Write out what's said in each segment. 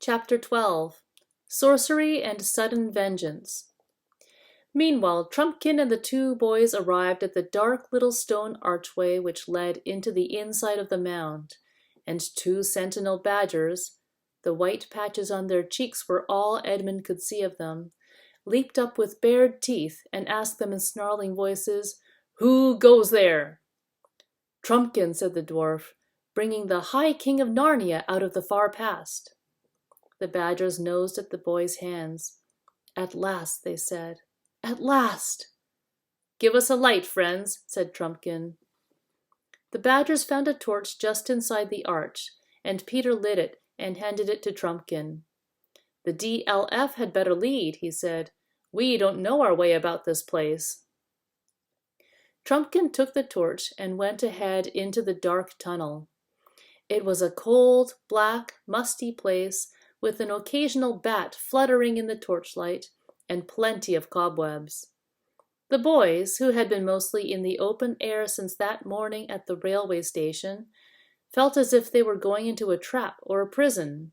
Chapter 12. Sorcery and Sudden Vengeance. Meanwhile, Trumpkin and the two boys arrived at the dark little stone archway which led into the inside of the mound, and two sentinel badgers, the white patches on their cheeks were all Edmund could see of them, leaped up with bared teeth and asked them in snarling voices, "Who goes there?" "Trumpkin," said the dwarf, bringing the High King of Narnia out of the far past. The badgers nosed at the boys' hands. "At last," they said. "At last!" "Give us a light, friends," said Trumpkin. The badgers found a torch just inside the arch, and Peter lit it and handed it to Trumpkin. "The DLF had better lead," he said. "We don't know our way about this place." Trumpkin took the torch and went ahead into the dark tunnel. It was a cold, black, musty place with an occasional bat fluttering in the torchlight and plenty of cobwebs. The boys, who had been mostly in the open air since that morning at the railway station, felt as if they were going into a trap or a prison.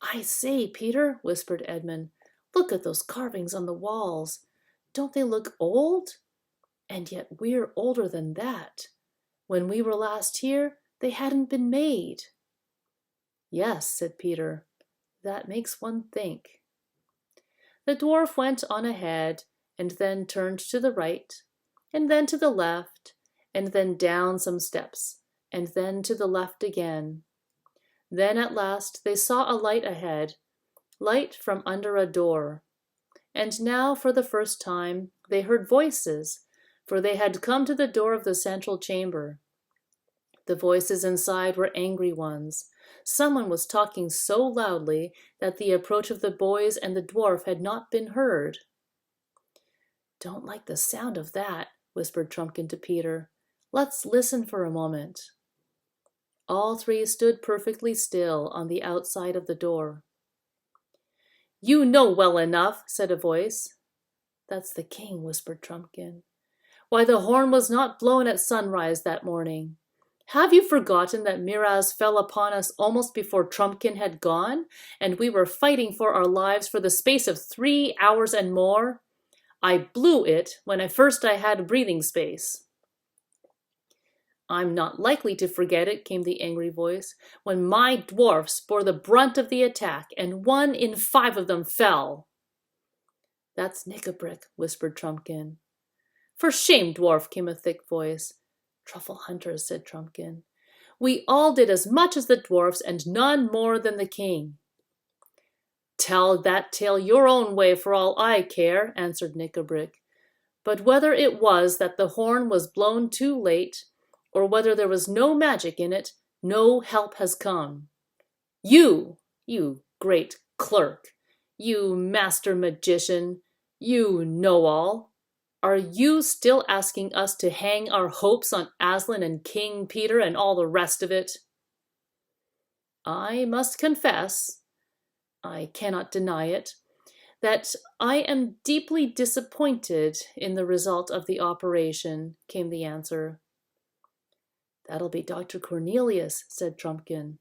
"I say, Peter," whispered Edmund, "look at those carvings on the walls. Don't they look old? And yet we're older than that. When we were last here, they hadn't been made." "Yes," said Peter, "that makes one think." The dwarf went on ahead, and then turned to the right, and then to the left, and then down some steps, and then to the left again. Then at last they saw a light ahead, light from under a door. And now for the first time they heard voices, for they had come to the door of the central chamber. The voices inside were angry ones. Someone was talking so loudly that the approach of the boys and the dwarf had not been heard. "Don't like the sound of that," whispered Trumpkin to Peter. "Let's listen for a moment." All three stood perfectly still on the outside of the door. "You know well enough," said a voice. "That's the king," whispered Trumpkin. "Why, the horn was not blown at sunrise that morning. Have you forgotten that Miraz fell upon us almost before Trumpkin had gone, and we were fighting for our lives for the space of 3 hours and more? I blew it when first I had breathing space." "I'm not likely to forget it," came the angry voice, "when my dwarfs bore the brunt of the attack, and 1 in 5 of them fell." "That's Nickabrick," whispered Trumpkin. "For shame, dwarf," came a thick voice. "Truffle hunters," said Trumpkin. "We all did as much as the dwarfs, and none more than the king." "Tell that tale your own way for all I care," answered Nickabrick. "But whether it was that the horn was blown too late, or whether there was no magic in it, no help has come. You great clerk, you master magician, you know-all, are you still asking us to hang our hopes on Aslan and King Peter and all the rest of it?" "I must confess, I cannot deny it, that I am deeply disappointed in the result of the operation," came the answer. "That'll be Dr. Cornelius," said Trumpkin.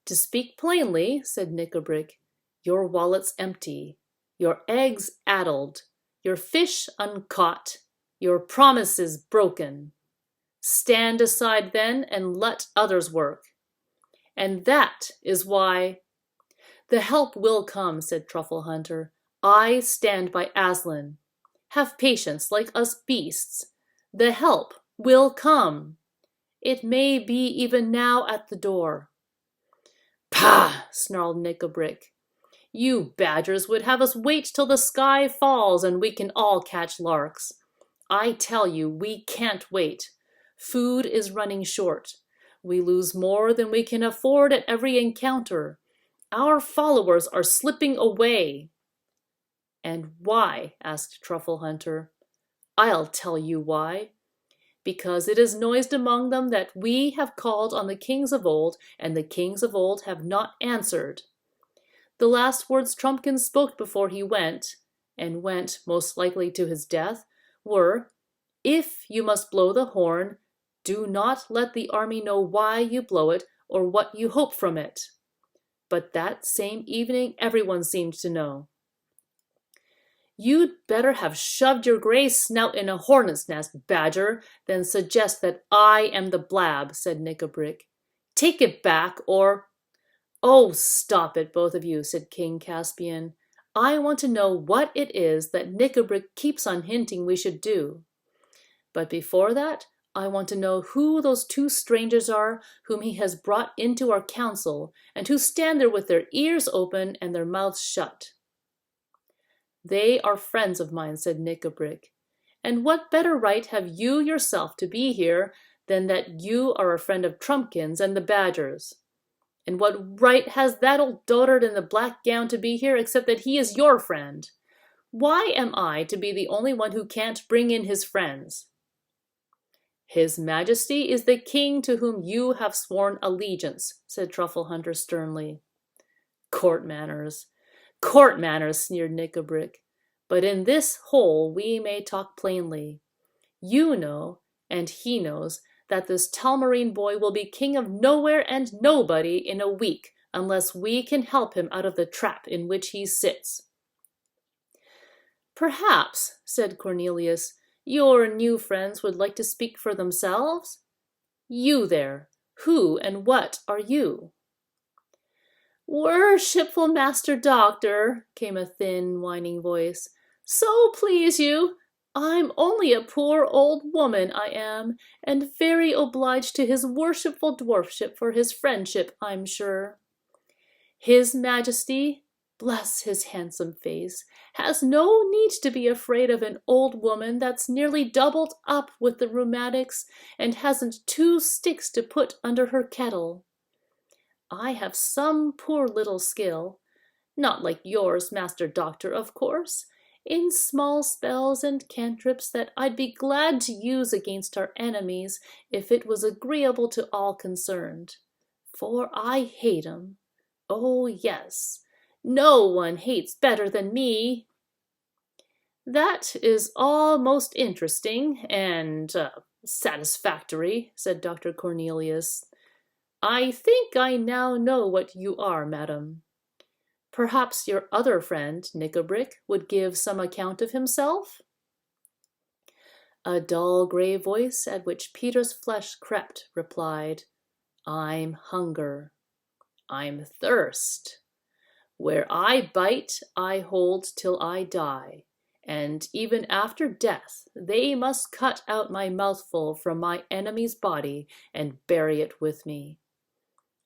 "To speak plainly," said Nickabrick, "your wallet's empty, your eggs addled, your fish uncaught, your promises broken. Stand aside then and let others work. And that is why—" "The help will come," said Truffle Hunter. "I stand by Aslan. Have patience, like us beasts. The help will come. It may be even now at the door." "Pah!" snarled Nickabrick. "You badgers would have us wait till the sky falls and we can all catch larks. I tell you, we can't wait. Food is running short. We lose more than we can afford at every encounter. Our followers are slipping away." "And why?" asked Truffle Hunter. "I'll tell you why. Because it is noised among them that we have called on the kings of old, and the kings of old have not answered. The last words Trumpkin spoke before he went, and went most likely to his death, were, 'If you must blow the horn, do not let the army know why you blow it or what you hope from it. but that same evening everyone seemed to know. You'd better have shoved your gray snout in a hornet's nest, Badger, than suggest that I am the blab, said Nickabrick. Take it back, or— Oh, stop it, both of you, said King Caspian. I want to know what it is that Nickabrick keeps on hinting we should do. But before that, I want to know who those two strangers are whom he has brought into our council, and who stand there with their ears open and their mouths shut. They are friends of mine, said Nickabrick. And what better right have you yourself to be here than that you are a friend of Trumpkin's and the Badger's? And what right has that old dotard in the black gown to be here except that he is your friend? Why am I to be the only one who can't bring in his friends? His Majesty is the king to whom you have sworn allegiance, said Truffle Hunter sternly. Court manners, sneered Nickabrick. But in this hole we may talk plainly. You know, and he knows, that this Talmarine boy will be king of nowhere and nobody in a week, unless we can help him out of the trap in which he sits. Perhaps, said Cornelius, your new friends would like to speak for themselves? You there, who and what are you? Worshipful Master Doctor, came a thin, whining voice, so please you, I'm only a poor old woman, I am, and very obliged to his worshipful dwarfship for his friendship, I'm sure. His Majesty, bless his handsome face, has no need to be afraid of an old woman that's nearly doubled up with the rheumatics and hasn't 2 sticks to put under her kettle. I have some poor little skill, not like yours, Master Doctor, of course, in small spells and cantrips that I'd be glad to use against our enemies if it was agreeable to all concerned. For I hate 'em. Oh, yes, no one hates better than me. That is all most interesting and satisfactory, said Dr. Cornelius. I think I now know what you are, madam. Perhaps your other friend, Nickabrick, would give some account of himself? A dull gray voice, at which Peter's flesh crept, replied, I'm hunger. I'm thirst. Where I bite, I hold till I die, and even after death, they must cut out my mouthful from my enemy's body and bury it with me.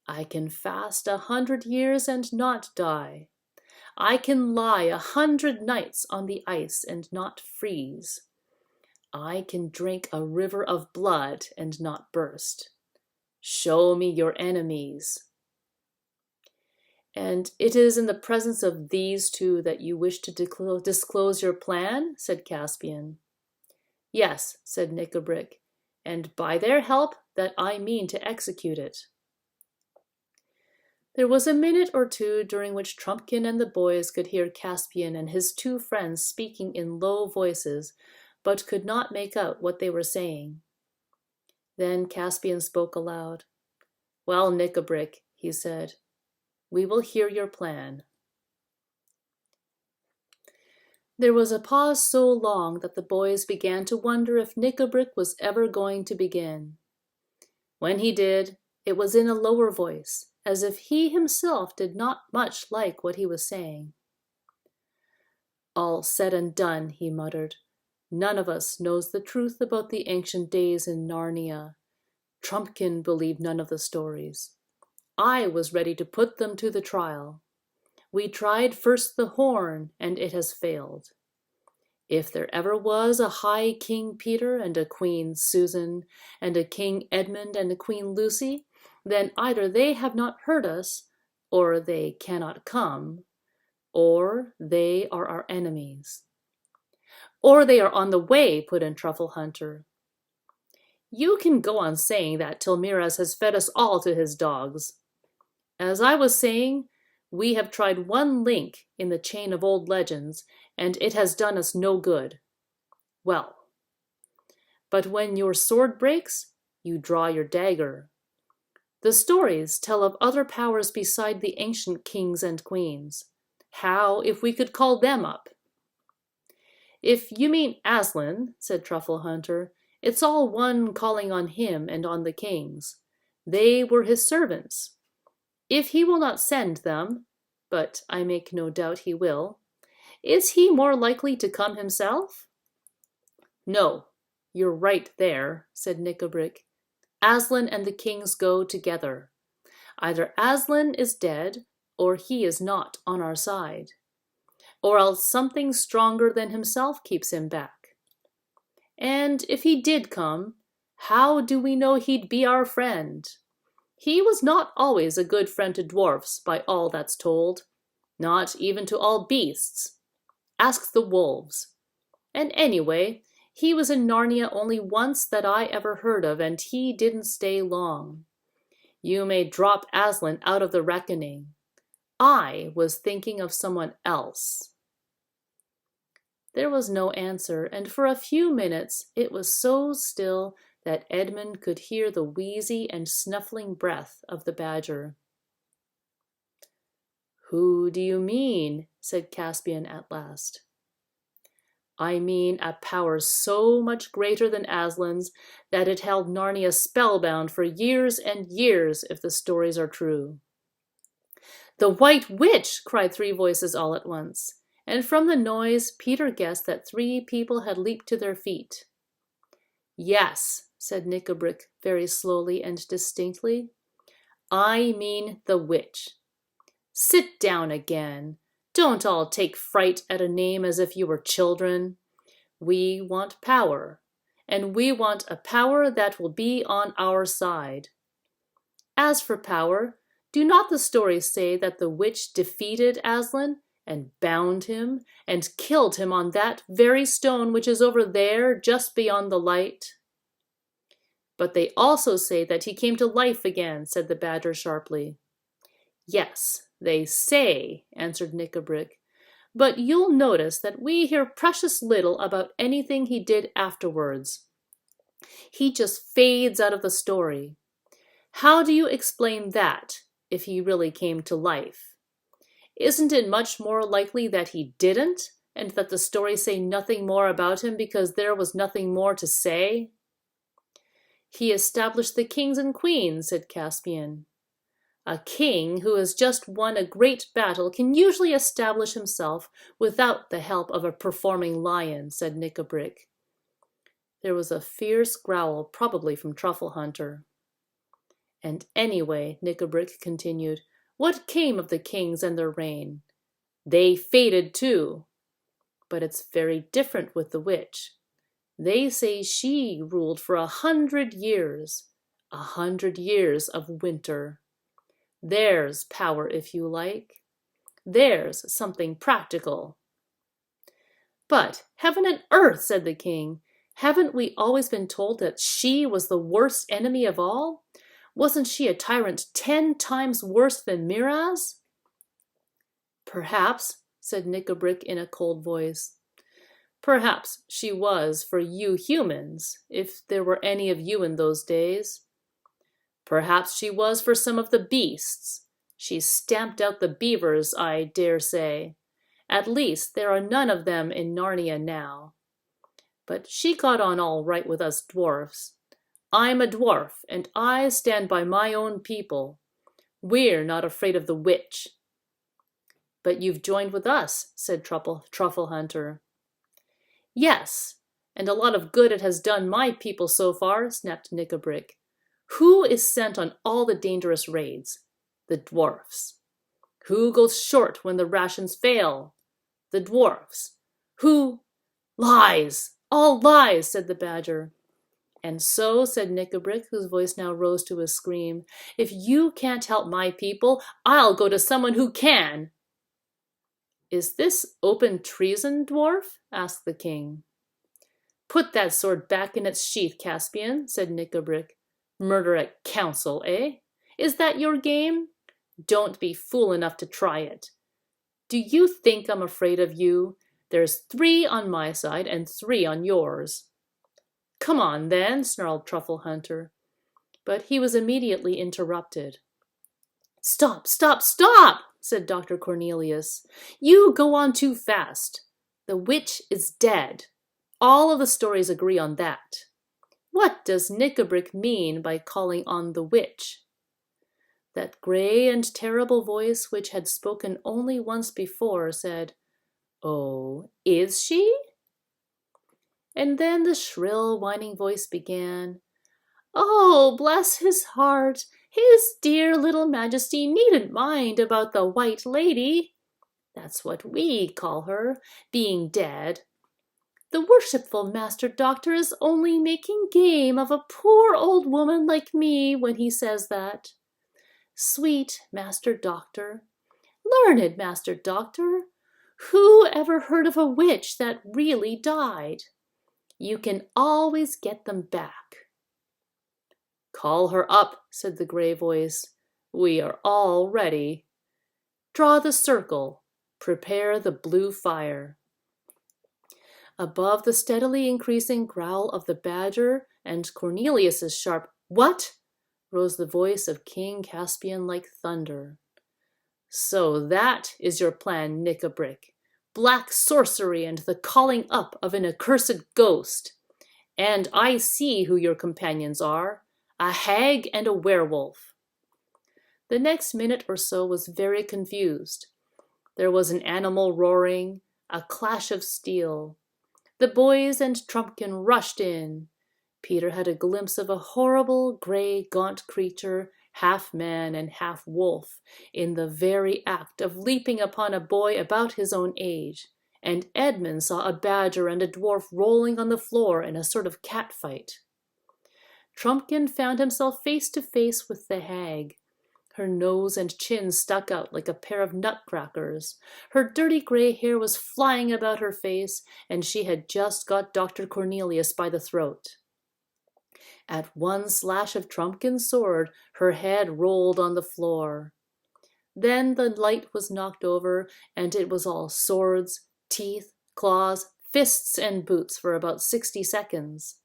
I can fast 100 years and not die. I can lie 100 nights on the ice and not freeze. I can drink a river of blood and not burst. Show me your enemies. And it is in the presence of these two that you wish to disclose your plan, said Caspian. Yes, said Nickabrick, and by their help that I mean to execute it. There was a minute or two during which Trumpkin and the boys could hear Caspian and his 2 friends speaking in low voices, but could not make out what they were saying. Then Caspian spoke aloud. Well, Nickabrick, he said, we will hear your plan. There was a pause so long that the boys began to wonder if Nickabrick was ever going to begin. When he did, it was in a lower voice, as if he himself did not much like what he was saying. All said and done, he muttered. None of us knows the truth about the ancient days in Narnia. Trumpkin believed none of the stories. I was ready to put them to the trial. We tried first the horn, and it has failed. If there ever was a high King Peter and a Queen Susan and a King Edmund and a Queen Lucy, then either they have not heard us, or they cannot come, or they are our enemies. Or they are on the way, put in Truffle Hunter. You can go on saying that till Miraz has fed us all to his dogs. As I was saying, we have tried one link in the chain of old legends, and it has done us no good. Well, but when your sword breaks, you draw your dagger. The stories tell of other powers beside the ancient kings and queens. How if we could call them up? If you mean Aslan, said Truffle Hunter, it's all one calling on him and on the kings. They were his servants. If he will not send them, but I make no doubt he will, is he more likely to come himself? No, you're right there, said Nickabrick. Aslan and the kings go together. Either Aslan is dead, or he is not on our side. Or else something stronger than himself keeps him back. And if he did come, how do we know he'd be our friend? He was not always a good friend to dwarfs, by all that's told. Not even to all beasts. Ask the wolves. And anyway, he was in Narnia only once that I ever heard of, and he didn't stay long. You may drop Aslan out of the reckoning. I was thinking of someone else. There was no answer, and for a few minutes it was so still that Edmund could hear the wheezy and snuffling breath of the badger. Who do you mean? Said Caspian at last. I mean a power so much greater than Aslan's that it held Narnia spellbound for years and years, if the stories are true. The White Witch! Cried three voices all at once, and from the noise Peter guessed that three people had leaped to their feet. Yes, said Nickabrick very slowly and distinctly. I mean the witch. Sit down again. Don't all take fright at a name as if you were children. We want power, and we want a power that will be on our side. As for power, do not the stories say that the witch defeated Aslan and bound him and killed him on that very stone which is over there just beyond the light? But they also say that he came to life again, said the badger sharply. Yes, they say, answered Nickabrick, but you'll notice that we hear precious little about anything he did afterwards. He just fades out of the story. How do you explain that, if he really came to life? Isn't it much more likely that he didn't, and that the stories say nothing more about him because there was nothing more to say? He established the kings and queens, said Caspian. A king who has just won a great battle can usually establish himself without the help of a performing lion, said Nickabrick. There was a fierce growl, probably from Truffle Hunter. And anyway, Nickabrick continued, what came of the kings and their reign? They faded too. But it's very different with the witch. They say she ruled for 100 years, 100 years of winter. There's power, if you like. There's something practical. But heaven and earth, said the king, haven't we always been told that she was the worst enemy of all? Wasn't she a tyrant 10 times worse than Miraz? Perhaps, said Nickabrick in a cold voice. Perhaps she was for you humans, if there were any of you in those days. Perhaps she was for some of the beasts. She stamped out the beavers, I dare say. At least there are none of them in Narnia now. But she got on all right with us dwarfs. I'm a dwarf, and I stand by my own people. We're not afraid of the witch. But you've joined with us, said Truffle Hunter. Yes, and a lot of good it has done my people so far, snapped Nickabrick. Who is sent on all the dangerous raids? The dwarfs. Who goes short when the rations fail? The dwarfs. Who? Lies! All lies, said the badger. And so, said Nickabrick, whose voice now rose to a scream, if you can't help my people, I'll go to someone who can. Is this open treason, dwarf? Asked the king. Put that sword back in its sheath, Caspian, said Nickabrick. Murder at council, eh? Is that your game? Don't be fool enough to try it. Do you think I'm afraid of you? There's 3 on my side and 3 on yours. Come on, then, snarled Truffle Hunter. but he was immediately interrupted. "Stop, stop, stop!" said Dr. Cornelius. "You go on too fast. The witch is dead. All of the stories agree on that. What does Knickerbrick mean by calling on the witch?" That gray and terrible voice, which had spoken only once before, said, "Oh, is she?" And then the shrill, whining voice began, "Oh, bless his heart, his dear little Majesty needn't mind about the White Lady. That's what we call her, being dead. The worshipful Master Doctor is only making game of a poor old woman like me when he says that. Sweet Master Doctor, learned Master Doctor, who ever heard of a witch that really died? You can always get them back." "Call her up," said the gray voice. "We are all ready. Draw the circle. Prepare the blue fire." Above the steadily increasing growl of the badger and Cornelius's sharp "What?" rose the voice of King Caspian like thunder. "So that is your plan, Knickerbrick. Black sorcery and the calling up of an accursed ghost. And I see who your companions are. A hag and a werewolf." The next minute or so was very confused. There was an animal roaring, a clash of steel. The boys and Trumpkin rushed in. Peter had a glimpse of a horrible, gray, gaunt creature, half man and half wolf, in the very act of leaping upon a boy about his own age, and Edmund saw a badger and a dwarf rolling on the floor in a sort of cat fight. Trumpkin found himself face to face with the hag. Her nose and chin stuck out like a pair of nutcrackers. Her dirty gray hair was flying about her face, and she had just got Dr. Cornelius by the throat. At one slash of Trumpkin's sword, her head rolled on the floor. Then the light was knocked over, and it was all swords, teeth, claws, fists, and boots for about 60 seconds.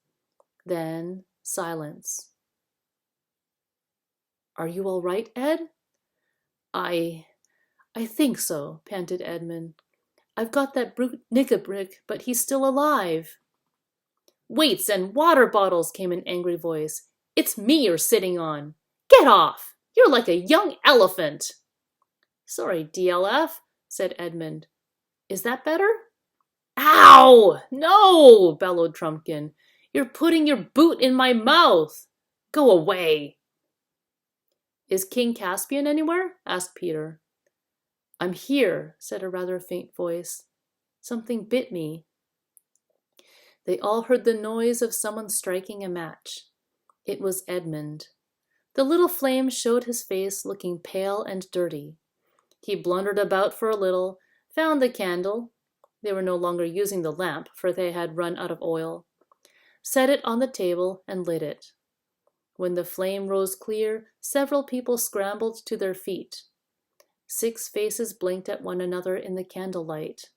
Then silence. "Are you all right, Ed?" I think so," panted Edmund. "I've got that brute Knickerbrick, but he's still alive." "Weights and water bottles," came an angry voice. "It's me you're sitting on. Get off! You're like a young elephant." "Sorry, DLF," said Edmund. "Is that better?" "Ow! No!" bellowed Trumpkin. "You're putting your boot in my mouth. Go away." "Is King Caspian anywhere?" asked Peter. "I'm here," said a rather faint voice. "Something bit me." They all heard the noise of someone striking a match. It was Edmund. The little flame showed his face, looking pale and dirty. He blundered about for a little, found the candle. They were no longer using the lamp, for they had run out of oil. Set it on the table and lit it. When the flame rose clear, several people scrambled to their feet. 6 faces blinked at one another in the candlelight.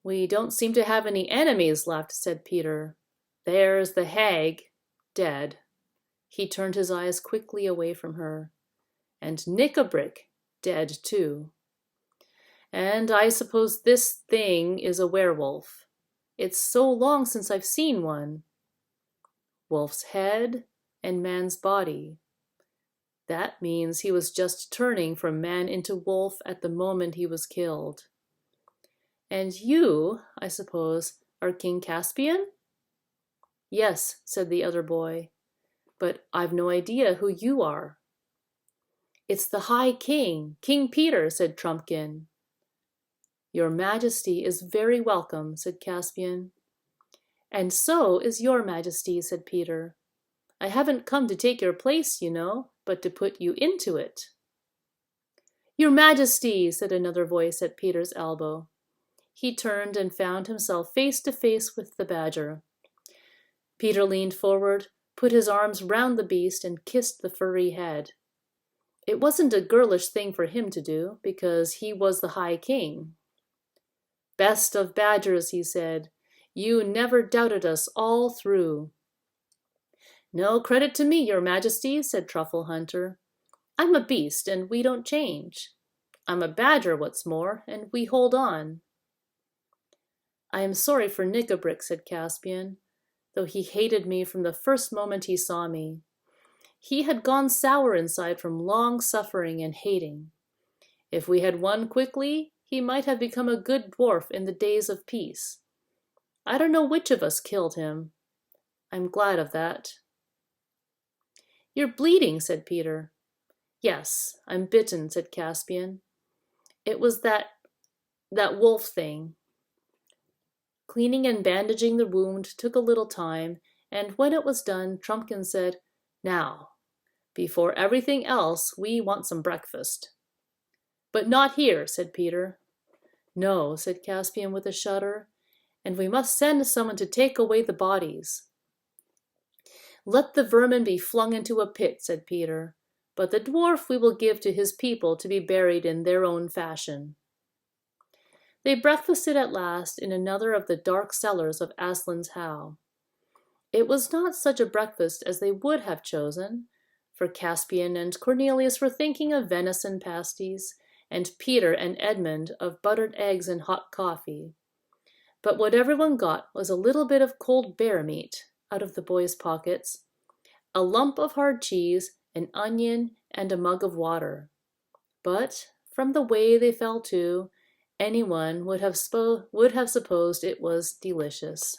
"We don't seem to have any enemies left," said Peter. "There's the hag, dead." He turned his eyes quickly away from her. "And Knickerbrick, dead too. And I suppose this thing is a werewolf. It's so long since I've seen one. Wolf's head and man's body. That means he was just turning from man into wolf at the moment he was killed. And you, I suppose, are King Caspian?" "Yes," said the other boy, "but I've no idea who you are." "It's the High King, King Peter," said Trumpkin. "Your Majesty is very welcome," said Caspian. "And so is your Majesty," said Peter. "I haven't come to take your place, you know, but to put you into it." "Your Majesty," said another voice at Peter's elbow. He turned and found himself face to face with the badger. Peter leaned forward, put his arms round the beast, and kissed the furry head. It wasn't a girlish thing for him to do, because he was the High King. "Best of badgers," he said, "you never doubted us all through." No credit to me, your majesty, said Truffle Hunter. I'm a beast, and we don't change. I'm a badger, what's more, and we hold on. I am sorry for Knickerbrick, said Caspian, though he hated me from the first moment he saw me. He had gone sour inside from long suffering and hating. If we had won quickly, he might have become a good dwarf in the days of peace. I don't know which of us killed him. I'm glad of that. You're bleeding, said Peter. Yes, I'm bitten, said Caspian. It was that wolf thing. Cleaning and bandaging the wound took a little time, and when it was done, Trumpkin said, Now, before everything else, we want some breakfast. But not here, said Peter. No, said Caspian with a shudder, and we must send someone to take away the bodies. Let the vermin be flung into a pit, said Peter, but the dwarf we will give to his people to be buried in their own fashion. They breakfasted at last in another of the dark cellars of Aslan's How. It was not such a breakfast as they would have chosen, for Caspian and Cornelius were thinking of venison pasties, and Peter and Edmund of buttered eggs and hot coffee. But what everyone got was a little bit of cold bear meat out of the boys' pockets, a lump of hard cheese, an onion, and a mug of water. But, from the way they fell to, anyone would have supposed it was delicious.